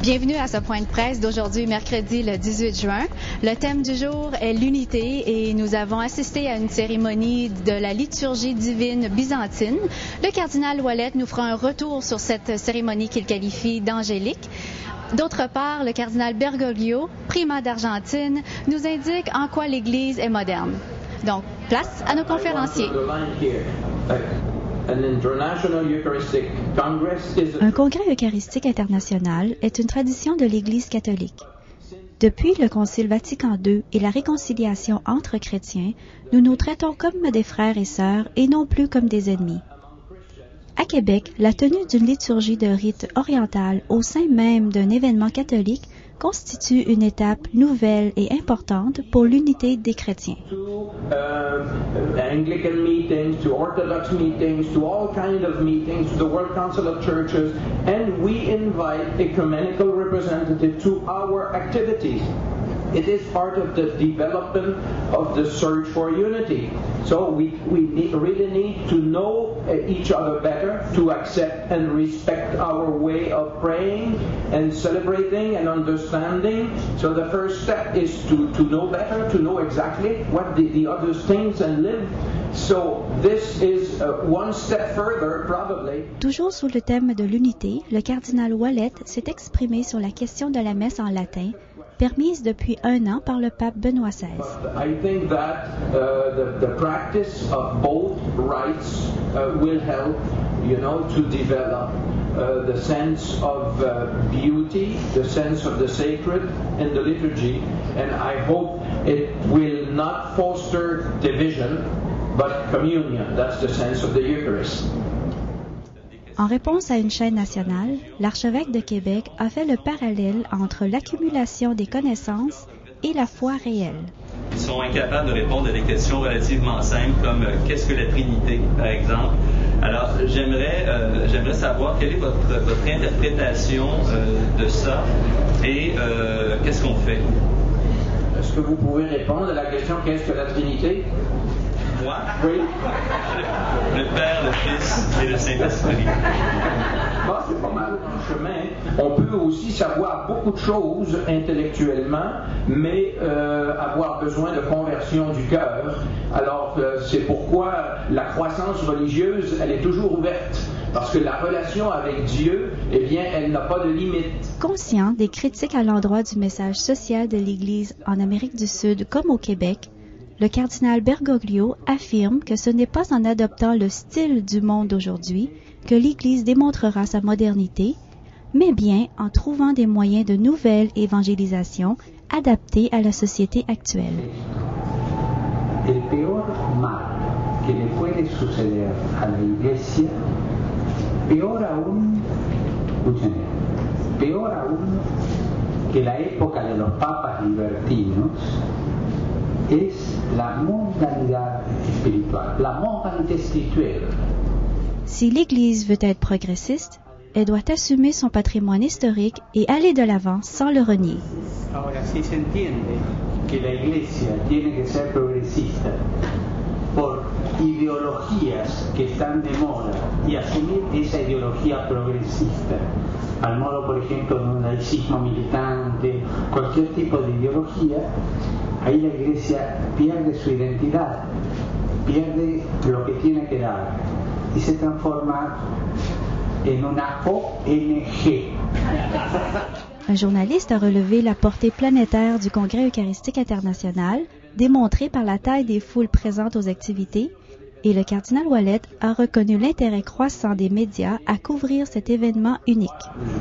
Bienvenue à ce point de presse d'aujourd'hui, mercredi le 18 juin. Le thème du jour est l'unité et nous avons assisté à une cérémonie de la liturgie divine byzantine. Le cardinal Ouellet nous fera un retour sur cette cérémonie qu'il qualifie d'angélique. D'autre part, le cardinal Bergoglio, primat d'Argentine, nous indique en quoi l'Église est moderne. Donc, place à nos conférenciers. Un congrès eucharistique international est une tradition de l'Église catholique. Depuis le Concile Vatican II et la réconciliation entre chrétiens, nous nous traitons comme des frères et sœurs et non plus comme des ennemis. À Québec, la tenue d'une liturgie de rite oriental au sein même d'un événement catholique constitue une étape nouvelle et importante pour l'unité des chrétiens. Anglican meetings, to Orthodox meetings, to all kinds of meetings, to the World Council of Churches, and we invite ecumenical representatives to our activities. It is part of the development of the search for unity. So we really need to know each other better, to accept and respect our way of praying and celebrating and understanding. So the first step is to know better, to know exactly what the others think and live. So this is one step further, probably. Toujours sous le thème de l'unité, le cardinal Ouellet s'est exprimé sur la question de la messe en latin, permise depuis 1 an par le pape Benoît XVI. I think that the practice of both rites will help, to develop the sense of beauty, the sense of the sacred in the liturgy, and I hope it will not foster division, but communion. That's the sense of the Eucharist. En réponse à une chaîne nationale, l'archevêque de Québec a fait le parallèle entre l'accumulation des connaissances et la foi réelle. Ils sont incapables de répondre à des questions relativement simples comme qu'est-ce que la Trinité, par exemple. Alors, j'aimerais savoir quelle est votre interprétation de ça et qu'est-ce qu'on fait. Est-ce que vous pouvez répondre à la question qu'est-ce que la Trinité? Moi? Oui. Le Père, le Fils et le Saint-Esprit. C'est pas mal le chemin. On peut aussi savoir beaucoup de choses intellectuellement, mais avoir besoin de conversion du cœur. Alors, c'est pourquoi la croissance religieuse, elle est toujours ouverte. Parce que la relation avec Dieu, elle n'a pas de limite. Conscient des critiques à l'endroit du message social de l'Église en Amérique du Sud comme au Québec, le cardinal Bergoglio affirme que ce n'est pas en adoptant le style du monde d'aujourd'hui que l'Église démontrera sa modernité, mais bien en trouvant des moyens de nouvelle évangélisation adaptés à la société actuelle. El peor mal que le puede suceder a la Iglesia, peor aún que la época de los papas libertinos, es la mondanidad espiritual, la mondanité spirituelle. Si l'Église veut être progressiste, elle doit assumer son patrimoine historique et aller de l'avant sans le renier. Ahora, si se entiende que la Iglesia tiene que ser progresista por ideologías que están de moda y asumir esa ideología progresista, al modo, por ejemplo, de un laicismo militante, cualquier tipo de ideología, ahí la Iglesia pierde su identidad, pierde lo que tiene que dar y se transforma en una ONG. Un journaliste a relevé la portée planétaire du Congrès eucharistique international, démontrée par la taille des foules présentes aux activités, et le cardinal Ouellet a reconnu l'intérêt croissant des médias à couvrir cet événement unique.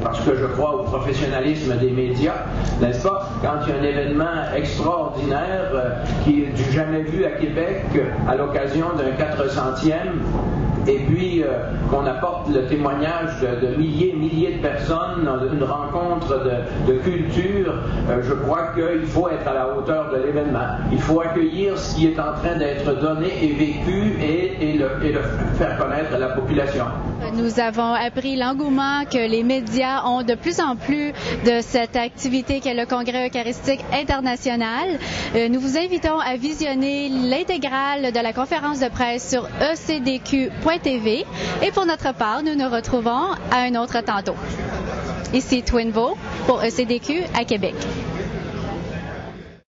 Parce que je crois au professionnalisme des médias, n'est-ce pas? Quand il y a un événement extraordinaire qui est du jamais vu à Québec à l'occasion d'un 400e, et puis qu'on apporte le témoignage de milliers de personnes, une rencontre de culture, je crois qu'il faut être à la hauteur de l'événement. Il faut accueillir ce qui est en train d'être donné et vécu et le faire connaître à la population. Nous avons appris l'engouement que les médias ont de plus en plus de cette activité qu'est le Congrès eucharistique international. Nous vous invitons à visionner l'intégrale de la conférence de presse sur ecdq.tv et pour notre part, nous nous retrouvons à un autre tantôt. Ici Twinville pour ECDQ à Québec.